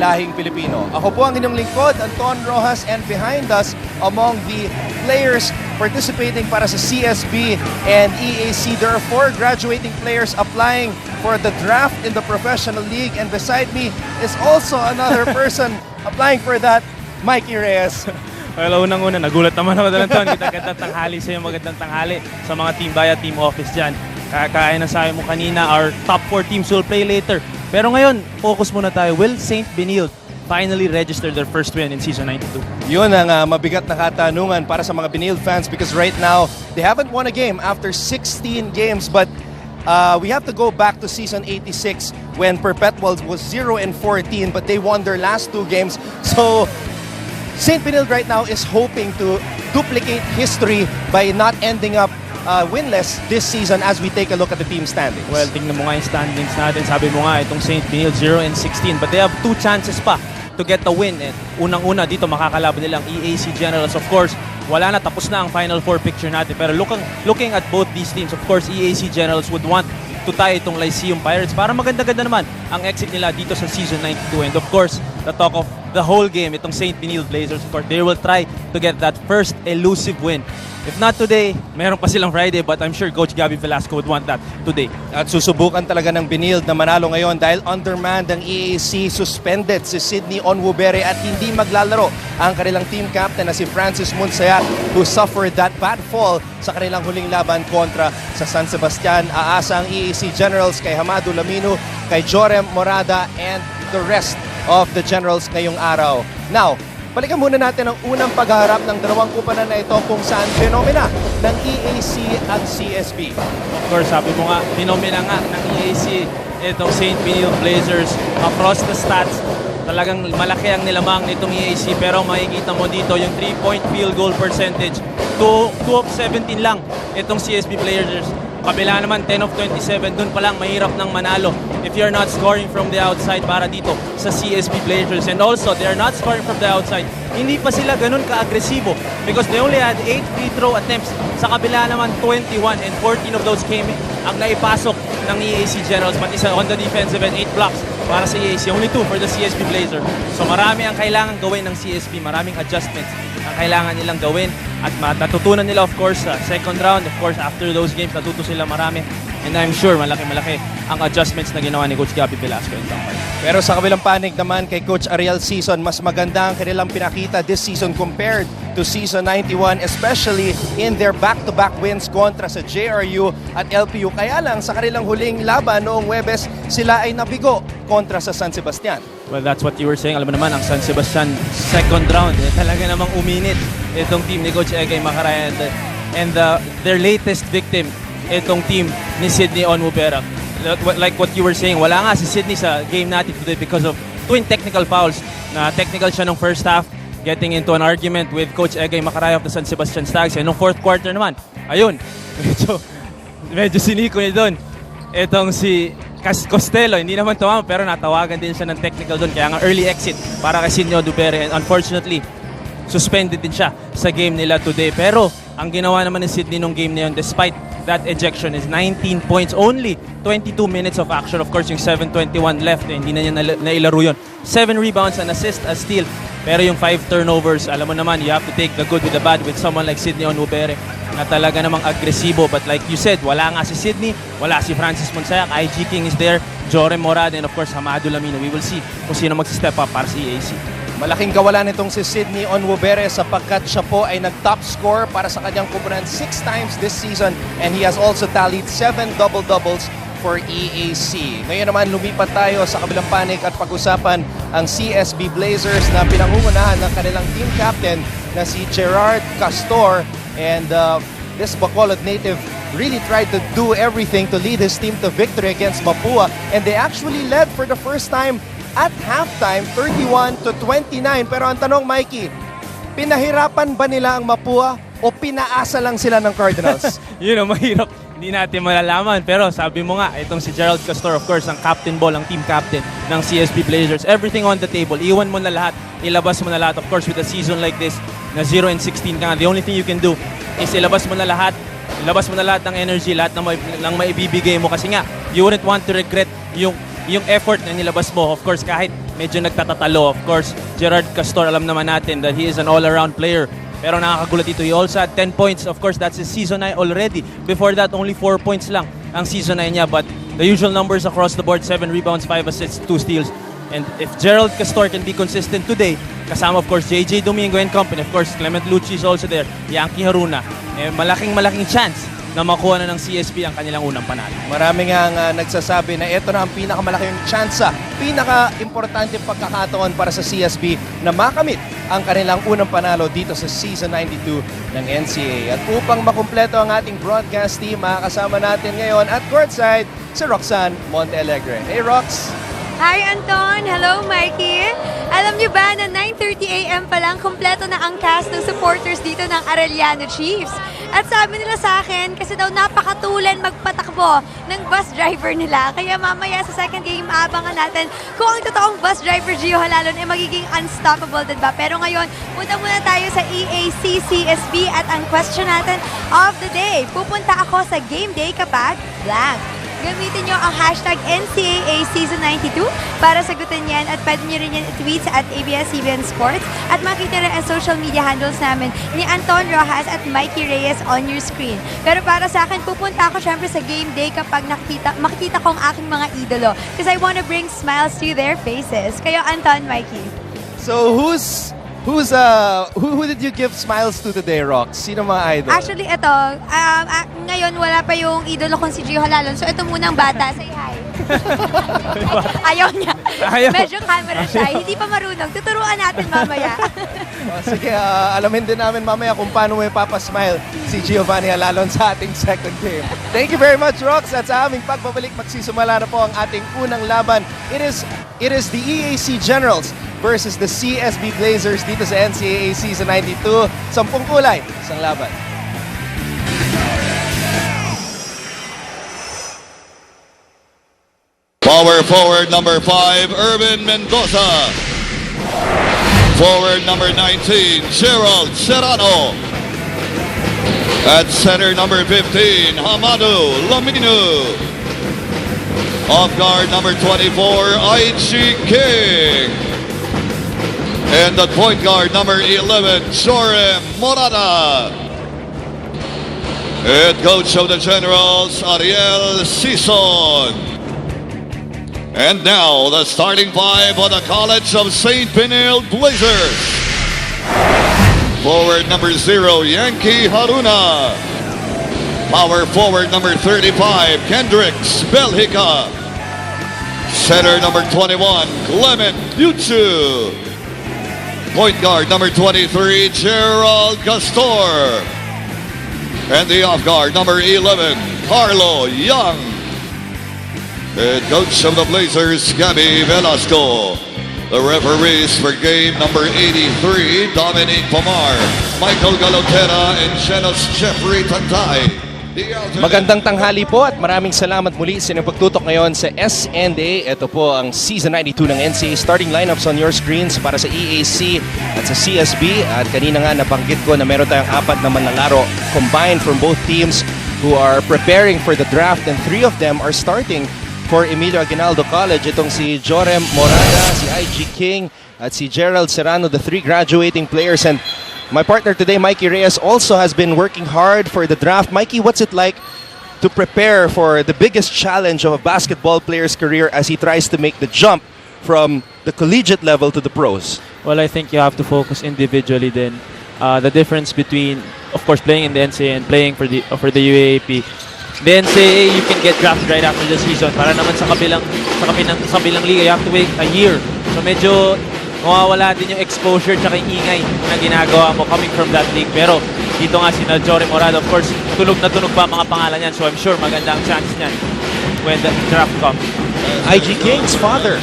lahing Pilipino. Ako po ang inyong lingkod, Anton Rojas, and behind us among the players participating para sa CSB and EAC, there are 4 graduating players applying for the draft in the professional league, and beside me is also another person applying for that, Mikey Reyes. Well, unang-una, nagulat naman ako doon, Anton. Magandang tanghali sa iyo, magandang tanghali sa mga Team Baya, Team Office dyan. Kaya na sabi mo kanina, our top 4 teams will play later. Pero ngayon, focus muna tayo. Will Saint Benilde finally registered their first win in Season 92? Yun ang mabigat na katanungan para sa mga Benilde fans because right now, they haven't won a game after 16 games, but we have to go back to Season 86 when Perpetuals was 0-14, but they won their last 2 games. So, Saint Benilde right now is hoping to duplicate history by not ending up winless this season as we take a look at the team standings. Well, tingnan mo nga yung standings natin. Sabi mo nga, itong Saint Benilde 0-16, but they have 2 chances pa to get the win. And unang-una dito makakalaban nilang EAC Generals. Of course, wala na, tapos na ang Final 4 picture natin. Pero looking at both these teams, of course, EAC Generals would want to tie itong Lyceum Pirates para maganda-ganda naman ang exit nila dito sa Season 92. And of course, the talk of the whole game, itong Saint Benilde Blazers, of course, they will try to get that first elusive win. If not today, meron pa silang Friday, but I'm sure Coach Gabby Velasco would want that today. At susubukan talaga ng Benilde na manalo ngayon dahil undermanned ang EAC, suspended si Sydney Onwubere at hindi maglalaro ang kanilang team captain na si Francis Munsayat, who suffered that bad fall sa kanilang huling laban kontra sa San Sebastian. Aasa ang EAC Generals kay Hamadu Lamino, kay Jorem Morada, and the rest of the Generals ngayong araw. Now, balikan muna natin ang unang pagharap ng dalawang kupanan na ito kung saan fenomena ng EAC at CSB. Of course, sabi mo nga, fenomena nga ng EAC itong Saint Benilde Blazers. Across the stats, talagang malaki ang nilamang nitong EAC, pero makikita mo dito yung 3-point field goal percentage. 2 of 17 lang itong CSB Blazers. Kabila naman 10 of 27, dun pa lang mahirap nang manalo if you're not scoring from the outside para dito sa CSB Blazers. And also, they are not scoring from the outside. Hindi pa sila ganun ka-agresibo because they only had 8 free throw attempts. Sa kabila naman 21 and 14 of those came ang naipasok ng EAC Generals, pati sa on the defensive and 8 blocks para sa EAC. Only 2 for the CSB Blazers. So marami ang kailangan gawin ng CSB, maraming adjustments ang kailangan nilang gawin at natutunan nila, of course, sa second round. Of course, after those games, natuto sila marami. And I'm sure malaki-malaki ang adjustments na ginawa ni Coach Gabby Velasco in San Juan. Pero sa kabilang panig naman kay Coach Ariel Season, mas maganda ang kanilang pinakita this season compared to Season 91, especially in their back-to-back wins kontra sa JRU at LPU. Kaya lang sa kanilang huling laban noong Huwebes, sila ay nabigo kontra sa San Sebastian. Well, that's what you were saying. Alam mo naman, ang San Sebastian second round, talaga namang uminit itong team ni Coach Egay Macaraya and their latest victim, itong team ni Sydney Onwubere. Like what you were saying, wala nga si Sydney sa game natin today because of twin technical fouls. Na technical siya nung first half, getting into an argument with Coach Egay Macaraya of the San Sebastian Stags. And nung fourth quarter naman, ayun, medyo siniko niya doon. Itong si Costello, hindi naman tumama pero natawagan din siya ng technical doon. Kaya nga early exit para kay Sydney Onwubere. And unfortunately, suspended din siya sa game nila today. Pero Ang ginawa naman ni Sydney nung game na yun, despite that ejection, is 19 points, only 22 minutes of action. Of course, yung 7:21 left, hindi na niya nailaro yun. 7 rebounds, an assist, a steal. Pero yung 5 turnovers, alam mo naman, you have to take the good with the bad with someone like Sydney Onwubere na talaga namang agresibo. But like you said, wala nga si Sydney, wala si Francis Monsayac, IG King is there, Jorem Morad, and of course, Hamado Lamino. We will see kung sino mag-step up para sa EAC. Malaking kawalan nitong si Sydney Onwubere sapagkat siya po ay nag-top score para sa kanyang kupunan 6 times this season, and he has also tallied 7 double-doubles for EAC. Ngayon naman lumipat tayo sa kabilang panig at pag-usapan ang CSB Blazers na pinangungunahan ng kanilang team captain na si Gerard Castor, and this Bacolod native really tried to do everything to lead his team to victory against Mapua, and they actually led for the first time at halftime 31-29. Pero ang tanong, Mikey, pinahirapan ba nila ang Mapua o pinaasa lang sila ng Cardinals? Yun ang mahirap. Hindi natin malalaman. Pero sabi mo nga, itong si Gerald Castor, of course, ang captain ball, ang team captain ng CSB Blazers. Everything on the table. Iwan mo na lahat. Ilabas mo na lahat. Of course, with a season like this, na 0-16 ka nga, the only thing you can do is ilabas mo na lahat. Ilabas mo na lahat ng energy, lahat ng maibibigay mo. Kasi nga, you wouldn't want to regret yung effort na nilabas mo. Of course, kahit medyo nagtatatalo. Of course, Gerard Castor, alam naman natin that he is an all-around player. Pero nakakagulat ito. He also had 10 points. Of course, that's his season high already. Before that, only 4 points lang ang season high niya. But the usual numbers across the board, 7 rebounds, 5 assists, 2 steals. And if Gerald Castor can be consistent today, kasama of course JJ Domingo and company, of course Clement Lucci is also there, Yankee Haruna, malaking chance na makuha na ng CSB ang kanilang unang panalo. Marami nga nagsasabi na ito na ang pinakamalaking tsansa, pinaka-importante pagkakataon para sa CSB na makamit ang kanilang unang panalo dito sa Season 92 ng NCAA. At upang makumpleto ang ating broadcast team, makakasama natin ngayon at courtside si Roxanne Montealegre. Hey Rox! Hi Anton! Hello Mikey! Alam niyo ba na 9:30 AM pa lang kumpleto na ang cast ng supporters dito ng Arellano Chiefs? At sabi nila sa akin, kasi daw napakatulan magpatakbo ng bus driver nila. Kaya mamaya sa second game, aabangan natin kung ang totoong bus driver Gio Halalon ay magiging unstoppable, diba? Pero ngayon, punta muna tayo sa EAC CSB at ang question natin of the day. Pupunta ako sa game day kapag blank. Gamitin nyo ang hashtag NCAA Season 92 para sagutin yan, at pwede nyo rin yan i-tweet at ABS-CBN Sports, at makita rin ang social media handles namin ni Anton Rojas at Mikey Reyes on your screen. Pero para sa akin, pupunta ako syempre sa game day kapag makikita ko ang aking mga idolo, because I wanna bring smiles to their faces. Kayo Anton, Mikey. So who did you give smiles to today, Rox? Sino mga idol? Actually, ito, ngayon wala pa yung idolo kong si Gio Halalon. So ito munang bata, say hi. Ayaw niya. Medyo camera shy. Hindi pa marunong. Tuturuan natin mamaya. Sige, alamin din namin mamaya kung paano mo ipapasmile si Giovanni Halalon sa ating second game. Thank you very much, Rox. At sa aming pagbabalik, magsisimula na po ang ating unang laban. It is the EAC Generals versus the CSB Blazers dito sa NCAA Season 92. 10 kulay, isang laban. Power forward number 5, Urban Mendoza. Forward number 19, Gerald Serrano. At center number 15, Hamado Lamino. Off guard number 24, IG King. And at point guard number 11, Jorem Morada. Head coach of the Generals, Ariel Sison. And now, the starting five of the College of Saint Benilde Blazers. Forward number 0, Yankee Haruna. Power forward number 35, Kendricks Belhica. Center number 21, Clement Buchu. Point guard number 23, Gerald Castor. And the off guard number 11, Carlo Young. Head coach of the Blazers, Gabby Velasco. The referees for game number 83, Dominic Pomar, Michael Galotera, and Genos Jeffrey Tantay. Magandang tanghali po at maraming salamat muli sa inyong pagtutok ngayon sa SNA. Ito po ang Season 92 ng NCAA starting lineups on your screens para sa EAC at sa CSB. At kanina nga nabanggit ko na meron tayong 4 na manlalaro combined from both teams who are preparing for the draft, and 3 of them are starting for Emilio Aguinaldo College. Itong si Jorem Morada, si IG King at si Gerald Serrano, the 3 graduating players. And my partner today, Mikey Reyes, also has been working hard for the draft. Mikey, what's it like to prepare for the biggest challenge of a basketball player's career as he tries to make the jump from the collegiate level to the pros? Well, I think you have to focus individually then. The difference between, of course, playing in the NCAA and playing for the UAAP. The NCAA, you can get drafted right after the season. Para naman sa kabilang liga, you have to wait a year. So medyo mawawala din yung exposure tsaka yung ingay na ginagawa mo coming from that league. Pero dito nga si Jory Morado, of course, tunog na tunog pa mga pangalan yan. So I'm sure maganda ang chance niyan when the draft comes. IG King's father,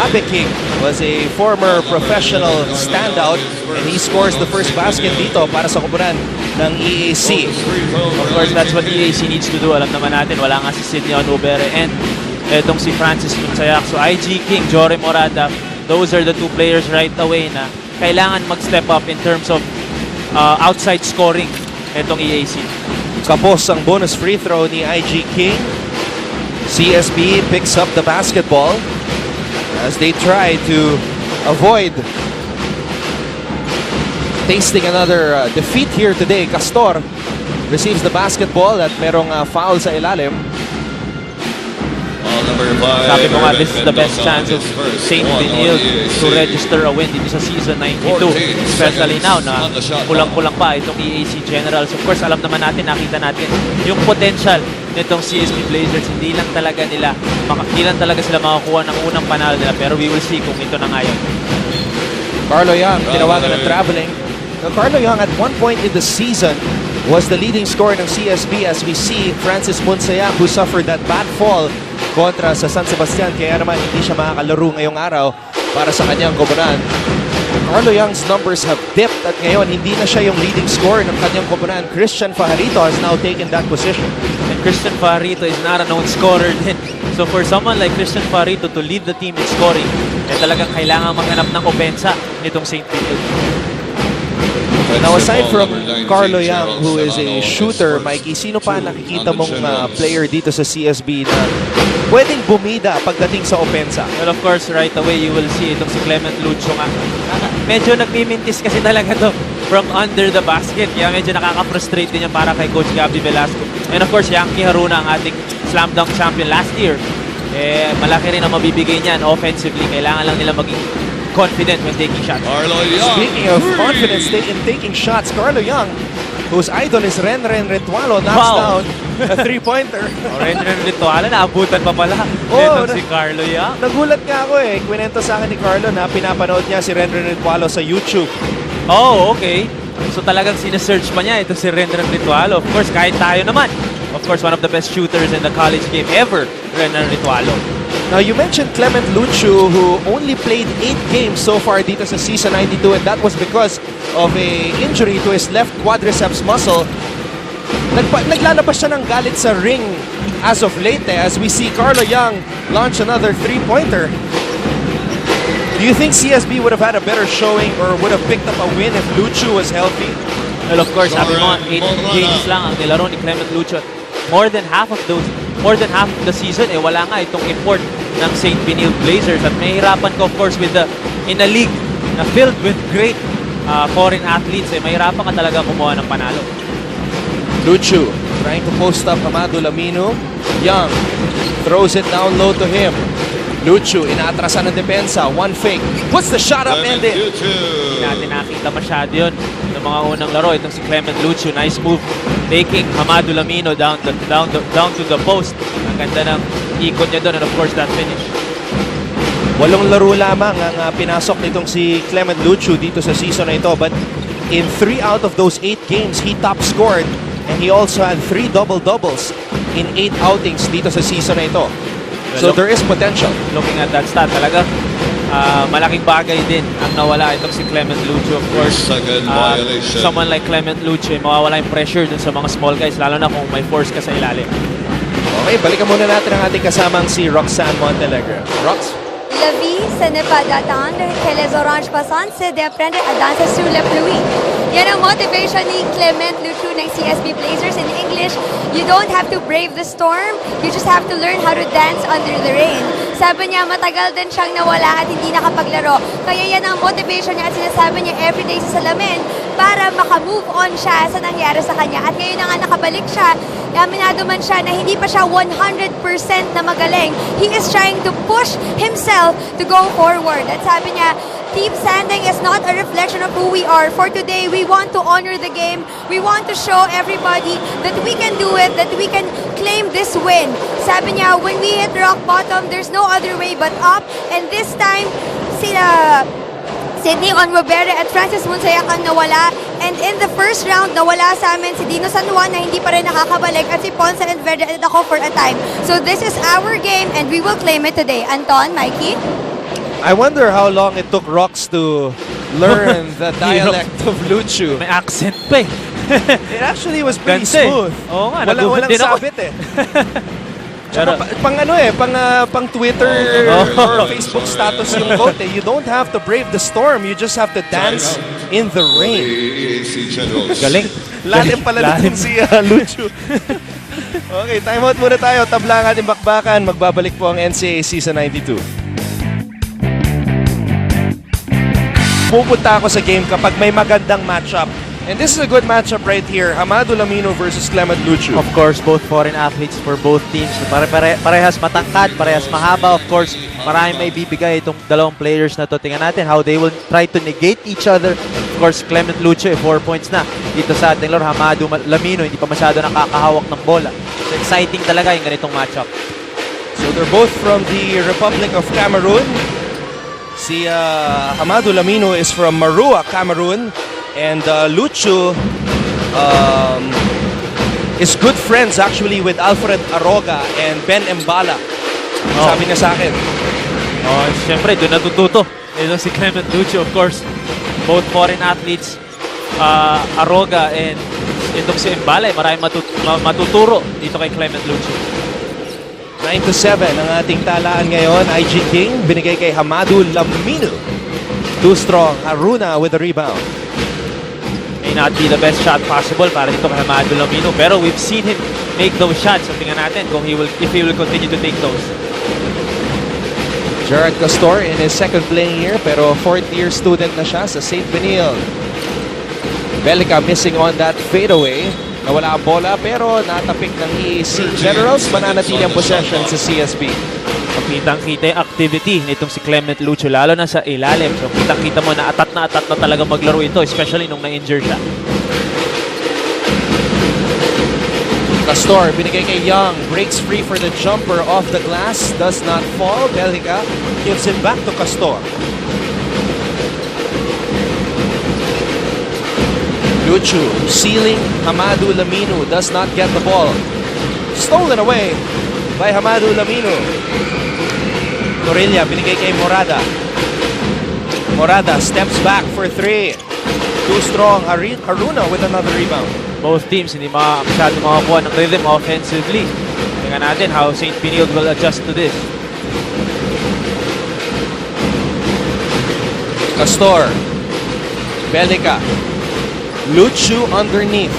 Abe King, was a former professional standout, and he scores the first basket dito para sa koponan ng EAC. Of course, that's what EAC needs to do. Alam naman natin, wala nga si Sidney Onubere and etong si Francis Munsayak. So IG King, Jory Morada, those are the 2 players right away na kailangan mag-step up in terms of outside scoring itong EAC. Kapos ang bonus free throw ni IG King. CSB picks up the basketball as they try to avoid tasting another defeat here today. Castor receives the basketball at merong foul sa ilalim. Sabi ko nga, this is the best chance of Saint Benilde to register a win dito sa season 92. Especially now na kulang-kulang pa itong EAC Generals. Of course, alam naman natin, nakita natin yung potential nitong CSB Blazers. Hindi lang talaga sila makakuha ng unang panalo nila. Pero we will see kung ito na ngayon. Carlo Young, tinawagan ng traveling. Now, Carlo Young at one point in the season was the leading scorer ng CSB, as we see Francis Munsayak, who suffered that bad fall kontra sa San Sebastian, kaya naman hindi siya makakalaro ngayong araw para sa kanyang koponan. Carlo Young's numbers have dipped at ngayon hindi na siya yung leading scorer ng kanyang koponan. Christian Fajarito has now taken that position. And Christian Fajarito is not a known scorer din. So for someone like Christian Fajarito to lead the team in scoring, talagang kailangan maghanap ng opensa nitong Saint Benilde. Now, aside from Carlo Young, who is a shooter, Mikey, sino pa nakikita mong player dito sa CSB na pwedeng bumida pagdating sa opensa? Well, of course, right away you will see itong si Clement Lucho nga. Medyo nagmimintis kasi talaga to from under the basket. Kaya medyo nakaka-frustrate din yan para kay Coach Gabby Velasco. And of course, Yankee Haruna, ang ating slam dunk champion last year. Malaki rin ang mabibigay niyan offensively. Kailangan lang nila maging confident when taking shots. Speaking of confidence in taking shots, Carlo Young, whose idol is Renren Ritualo, knocks down a 3-pointer. Renren Ritualo, naabutan pa pala. Si Carlo Young. Nagulat nga ako Kwento sa akin ni Carlo na pinapanood niya si Renren Ritualo sa YouTube. Oh, okay. So talagang sinesearch pa niya ito si Renren Ritualo. Of course, kahit tayo naman. Of course, one of the best shooters in the college game ever, Renren Ritualo. Now, you mentioned Clement Luchu, who only played 8 games so far dito sa Season 92, and that was because of a injury to his left quadriceps muscle. Naglalabas siya ng galit sa ring as of late as we see Carlo Young launch another 3-pointer. Do you think CSB would have had a better showing or would have picked up a win if Luchu was healthy? Well, of course, sabi mo, 8 games lang ang nilaro ni Clement Luchu. More than half of the season, wala nga itong import ng Saint Benilde Blazers. At mahirapan ko, of course, in a league na filled with great foreign athletes, mahirapan ka talaga kumuha ng panalo. Luchu trying to post up Amado Lamino. Young throws it down low to him. Luchu, inaatrasan ng depensa. One fake. Puts the shot up and in. Hindi natin nakita masyado yun ng mga unang laro. Itong si Clement Luchu, nice move. Taking Amado Lamino down to the post. Ang ganda ng ikot niya doon. And of course, that finish. 8 laro lamang ang pinasok nitong si Clement Luchu dito sa season na ito. But in 3 out of those 8 games, he top scored. And he also had 3 double-doubles in 8 outings dito sa season na ito. So there is potential. Looking at that stat, talaga malaking bagay din ang nawala itong si Clement Lucio, of course. Second violation. Someone like Clement Lucio, mawawala yung pressure dun sa mga small guys, lalo na kung may force ka sa ilalim. Okay, balikan muna natin ang ating kasamang si Roxanne Montelegre. Rox? La vie, ce n'est pas d'attendre que les oranges passent, c'est d'apprendre à danser sur la pluie. Yan ang motivation ni Clement Lucio ng CSB Blazers. In English, you don't have to brave the storm, you just have to learn how to dance under the rain. Sabi niya, matagal din siyang nawala at hindi nakapaglaro. Kaya yan ang motivation niya at sinasabi niya everyday sa salamin para makamove on siya sa nangyari sa kanya. At ngayon na nga nakabalik siya, aminado man siya na hindi pa siya 100% na magaling. He is trying to push himself to go forward. At sabi niya, team standing is not a reflection of who we are. For today, we want to honor the game. We want to show everybody that we can do it, that we can claim this win. Sabi niya, when we hit rock bottom, there's no other way but up. And this time, Sydney Onwabere at Francis Munsayak ang nawala. And in the first round, nawala sa amin si Dino San Juan na hindi pa rin nakakabalik at si Ponce and Verde at ako for a time. So this is our game and we will claim it today. Anton, Mikey? I wonder how long it took Rox to learn the dialect of Lucio. May accent pa eh. It actually was pretty Ganda eh. smooth. Oo nga, Walang nagulat din ako. sabit eh. Tsaka pang ano eh, pang Twitter or Facebook status yung quote eh. You don't have to brave the storm, you just have to dance in the rain. EAC Generals. Galing. Lalim pala nitong si Lucio. Okay, time out muna tayo. Tabla ang ating bakbakan. Magbabalik po ang NCAA Season 92. Pupunta ako sa game kapag may magandang matchup. And this is a good matchup right here. Amado Lamino versus Clement Lucio. Of course, both foreign athletes for both teams. Parehas matangkad, parehas mahaba. Of course, maraming may bibigay itong dalawang players na to. Tingnan natin how they will try to negate each other. Of course, Clement Lucio, 4 points na. Dito sa ating laro, Amado Lamino, hindi pa masyado nakakahawak ng bola. So, exciting talaga yung ganitong matchup. So they're both from the Republic of Cameroon. Si Amado Lamino is from Marua, Cameroon. And Lucio is good friends actually with Alfred Aroga and Ben Embala. Sabi niya sa akin. Oh, siyempre, doon natututo. Ito si Clement Lucio, of course. Both foreign athletes, Aroga and itong si Embala, maraming matuturo dito kay Clement Lucio. 9-7 ang ating talaan ngayon. IG King binigay kay Amado Lamino. Too strong. Haruna with the rebound. May not be the best shot possible para dito kay Amado Lamino, pero we've seen him make those shots. So tingnan natin kung if he will continue to take those. Gerard Castor in his second playing year pero fourth year student na siya sa Saint Benilde. Belica missing on that fadeaway. Nawala ang bola pero natapik ng EAC Generals. Mananatili ang possession sa CSB. Kitang-kita yung activity nitong si Clement Lucio, lalo na sa ilalim. So kitang-kita mo na atat na talaga maglaro ito, especially nung na-injure siya. Castor binigay kay Young. Breaks free for the jumper off the glass. Does not fall. Belica gives it back to Castor. Lucio sealing Amado Lamino. Does not get the ball. Stolen away by Amado Lamino. Corilla binigay kay Morada. Morada steps back for three. Too strong. Haruna with another rebound. Both teams hindi masyado makakuha ng rhythm offensively. Tingnan natin how Saint Benilde will adjust to this. Castor. Belica. Lucio underneath.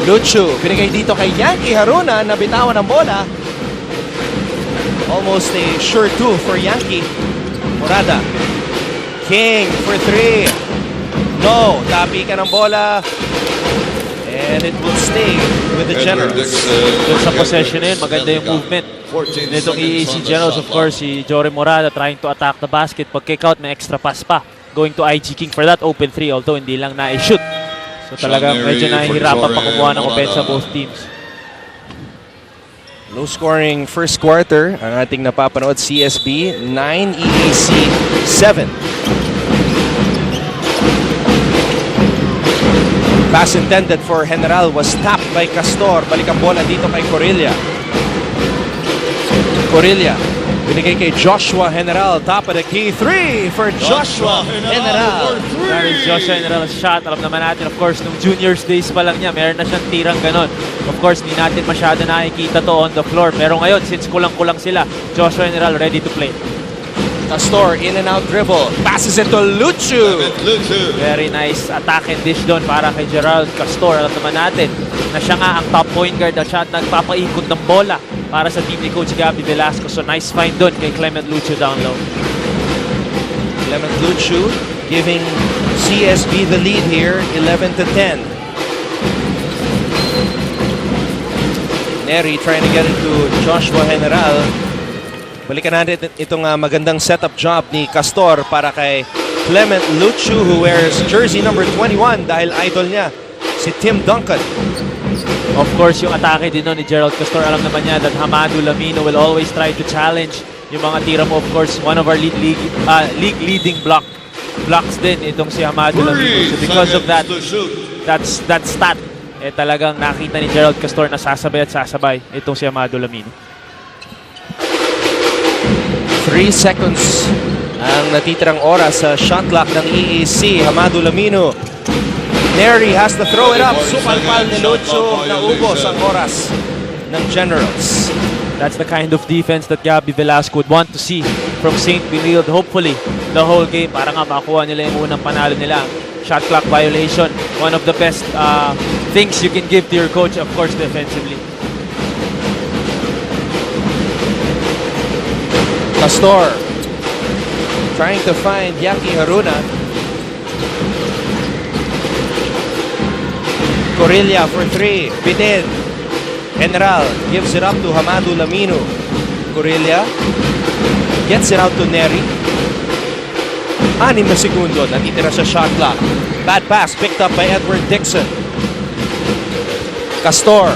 Lucio binigay dito kay Yankee Haruna na bitawan ng bola. Almost a sure two for Yankee. Morada. King for three. No. Tapi ka ng bola. And it will stay with the Generals. Doon sa possession na yun, maganda yung movement. Nitong EAC Generals, of course, si Jory Morada trying to attack the basket. Pag kick out, may extra pass pa. Going to IG King for that open three, although hindi lang na-shoot. So talagang medyo nahihirapan pa kumuha ng offense sa both teams. Low scoring first quarter ang ating napapanood. CSB 9, EAC 7. Pass intended for General was tapped by Castor. Balik ang bola dito kay Corilla. Corilla Binigay kay Joshua General. Top of the key. 3 for Joshua General. That is Joshua General's shot. Alam naman natin, of course, nung juniors days pa lang niya, meron na siyang tirang ganon. Of course, di natin masyado nakikita to on the floor. Pero ngayon, since kulang-kulang sila, Joshua General ready to play. Castor, in and out dribble. Passes it to Luchu. Very nice attack and dish doon para kay Gerald Castor. Alam naman natin na siya nga ang top point guard at siya nagpapaikot ng bola para sa team ni Coach Gabby Velasco. So nice find doon kay Clement Luchu down low. Clement Luchu giving CSB the lead here, 11-10. Neri trying to get into Joshua General. Balikan natin itong magandang setup job ni Castor para kay Clement Luchu, who wears jersey number 21 dahil idol niya si Tim Duncan. Of course, yung atake din no, ni Gerald Castor, alam naman niya that Hamadu Lamino will always try to challenge yung mga tira mo. Of course, one of our league-leading blocks din itong si Hamadu Lamino. So because of that, that stat, talagang nakita ni Gerald Castor na sasabay at sasabay itong si Hamadu Lamino. 3 seconds ang natitirang oras sa shot clock ng EAC. Hamadu Lamino. Neri has to throw it up. Supalpal ni Lucho. Naubos ang oras ng Generals. That's the kind of defense that Gabby Velasco would want to see from Saint Benilde. Hopefully, the whole game para nga makuha nila yung unang panalo nila. Shot clock violation. One of the best things you can give to your coach, of course, defensively. Castor trying to find Yaki Haruna. Corilla for 3. Bidin. General gives it up to Hamadu Lamino. Corilla gets it out to Neri. 6 na segundo. Natitira sa shot clock. Bad pass picked up by Edward Dixon. Castor.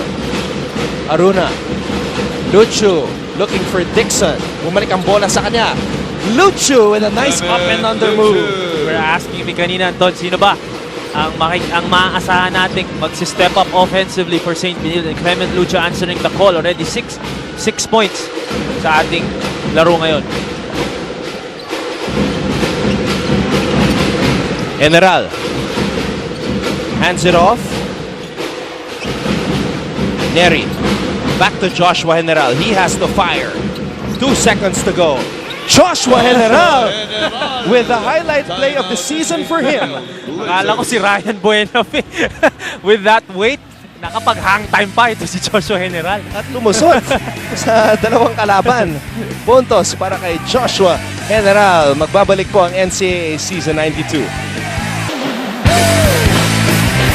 Haruna. Luchu looking for Dixon. Bumalik ang bola sa kanya. Luchu with a nice up and under move. We're asking me kanina, Anton, sino ba ang maaasahan nating mag-step up offensively for Saint Benilde? And Clement Luchu answering the call. Already 6 points sa ating laro ngayon. General hands it off. Neri back to Joshua General. He has to fire. 2 seconds to go. Joshua General with the highlight play of the season for him. Akala ko si Ryan Bueno. With that weight, nakapag-hang time pa ito si Joshua General. At lumusot sa dalawang kalaban. Puntos para kay Joshua General. Magbabalik po ang NCAA Season 92.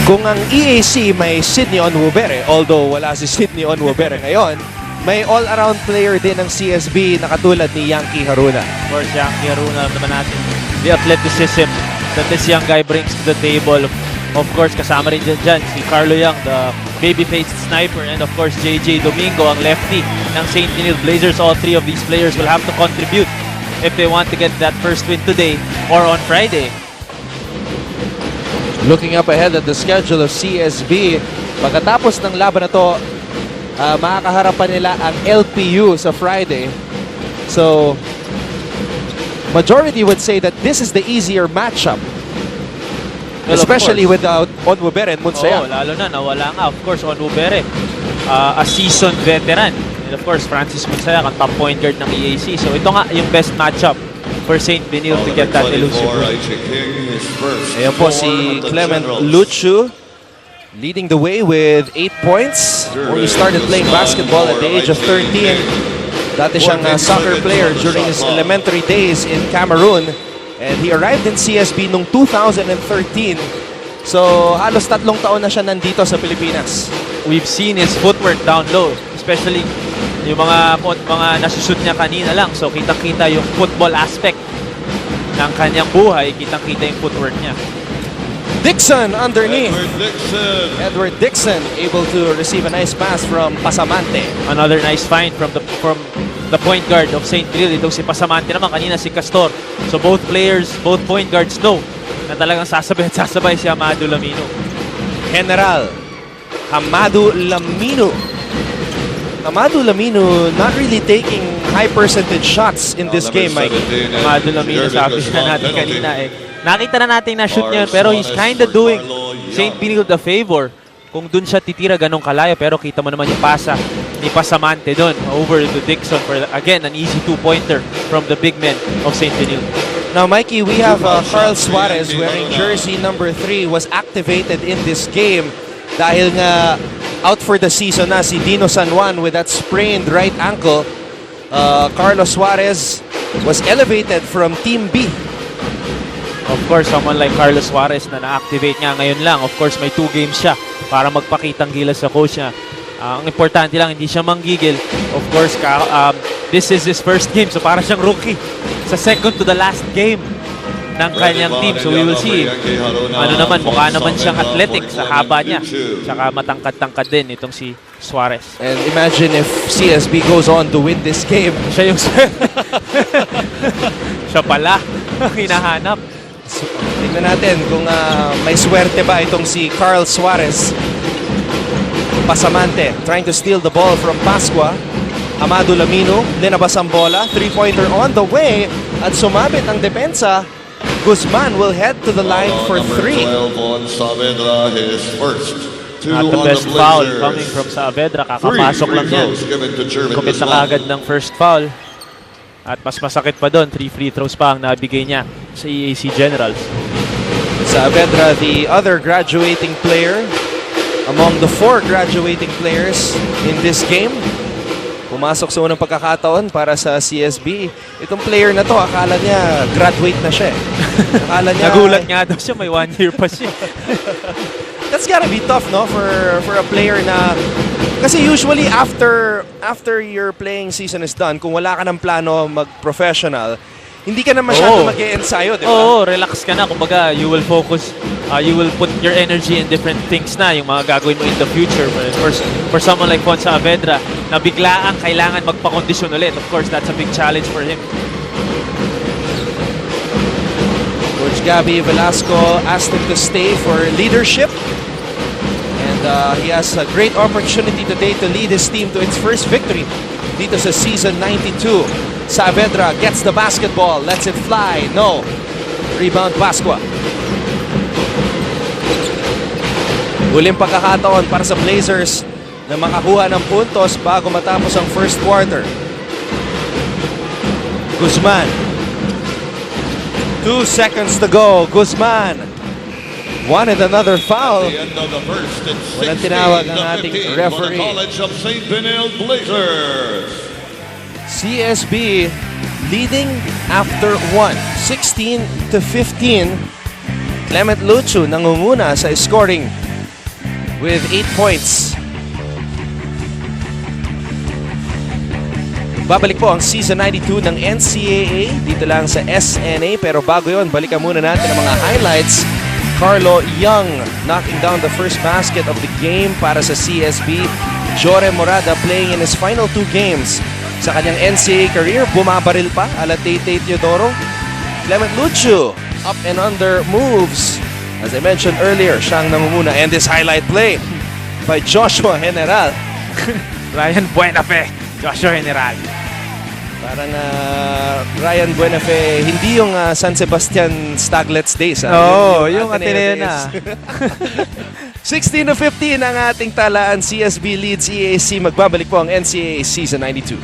Kung ang EAC may Sidney Onwubere, although wala si Sidney Onwubere ngayon, may all-around player din ng CSB na katulad ni Yankee Haruna. Of course, Yankee Haruna naman natin. The athleticism that this young guy brings to the table. Of course, kasama rin dyan si Carlo Young, the baby-faced sniper. And of course, JJ Domingo, ang lefty ng Saint Benilde Blazers. All 3 of these players will have to contribute if they want to get that first win today or on Friday. Looking up ahead at the schedule of CSB, pagkatapos ng laban na to, makakaharap pa nila ang LPU sa Friday. So, majority would say that this is the easier matchup. Well, especially without Onwubere and Munsaya. Oo, lalo na, nawala nga. Of course, Onwubere, a seasoned veteran. And of course, Francis Munsaya, ang top point guard ng EAC. So, ito nga yung best matchup for Saint Benilde to get that elusive win. Ayan po si Clement Luchu, leading the way with 8 points. When he started playing basketball at the age of 13. Dati siyang soccer player during his elementary days in Cameroon. And he arrived in CSB noong 2013. So halos 3 taon na siya nandito sa Pilipinas. We've seen his footwork down low. Especially yung mga nasushoot niya kanina lang. So kitang-kita yung football aspect ng kanyang buhay. Kitang-kita yung footwork niya. Dixon underneath. Edward Dixon able to receive a nice pass from Pasamante. Another nice find from the point guard of Saint Benilde. Itong si Pasamante naman, kanina si Castor. So both players, both point guards know na talagang sasabay at sasabay si Hamadu Lamino. General Hamadu Lamino Amado Lamino not really taking high percentage shots in this game, Mike. Amado Lamino, sabi na natin kanina nakita na natin na shoot niya yun, pero he's kinda doing Saint Benilde a favor. Kung dun siya titira ganong kalayo, pero kita mo naman yung pasa ni Pasamante dun over to Dixon for, again, an easy two-pointer from the big men of Saint Benilde. Now, Mikey, we have Carl Suarez wearing jersey number 3 was activated in this game dahil nga out for the season na si Dino San Juan with that sprained right ankle. Carlos Suarez was elevated from Team B. Of course, someone like Carlos Suarez na na-activate nga ngayon lang. Of course, may 2 games siya para magpakitang gilas sa coach niya. Ang importante lang, hindi siya manggigil. Of course, this is his first game, so para siyang rookie sa second to the last game ng kanyang team. So we will see. Ano naman, mukha naman siyang athletic sa haba niya. Tsaka matangkad-tangkad din itong si Suarez. And imagine if CSB goes on to win this game. Siya yung siya pala hinahanap. So, tingnan natin kung may swerte ba itong si Carl Suarez. Pasamante trying to steal the ball from Pascua. Amado Lamino, linabas ang bola. 3-pointer on the way. At sumabit ang depensa. Guzman will head to the line for 3. At the best foul coming from Saavedra. Kakapasok lang yan. Commit na kaagad ng first foul. At mas masakit pa doon, 3 free throws pa ang nabigay niya sa EAC Generals. Saavedra, the other graduating player among the 4 graduating players in this game. Pumasok sa unang pagkakataon para sa CSB. Itong player na to, akala niya graduate na siya. Akala niya nagulat nga daw siya, may 1 year pa siya. That's gotta be tough, no, for a player na kasi usually after your playing season is done, kung wala ka ng plano mag-professional, hindi ka na masyado mag-e-ensayo, di ba? Oo, relax ka na. Kumbaga, you will focus, you will put your energy in different things na, yung mga gagawin mo in the future. For someone like Fon Saavedra, na biglaan kailangan magpa-kondisyon ulit. Of course, that's a big challenge for him. Coach Gabby Velasco asked him to stay for leadership. He has a great opportunity today to lead his team to its first victory dito sa season 92. Saavedra gets the basketball, lets it fly. No. Rebound Pascua. Huling pagkakataon para sa Blazers na makakuha ng puntos bago matapos ang first quarter. Guzman. 2 seconds to go. Guzman. Wanted another foul. Walang tinawag ang ating referee. College of Saint Benilde Blazers. CSB leading after 1, 16-15. Clement Lucho nangunguna sa scoring with 8 points. Babalik po ang Season 92 ng NCAA dito lang sa SNA. Pero bago yon, balikan muna natin ang mga highlights. Carlo Young knocking down the first basket of the game para sa CSB. Jore Morada playing in his final 2 games sa kanyang NCAA career. Bumabaril pa ala Tate Teodoro. Clement Lucho up and under moves. As I mentioned earlier, siyang nangunguna. And this highlight play by Joshua General. Ryan Buenafe, Joshua General. Parang Ryan Buenafe, hindi yung San Sebastian Staglets days. Yung Ateneo na. 16-15 ang ating talaan. CSB leads EAC. Magbabalik po ang NCAA Season 92.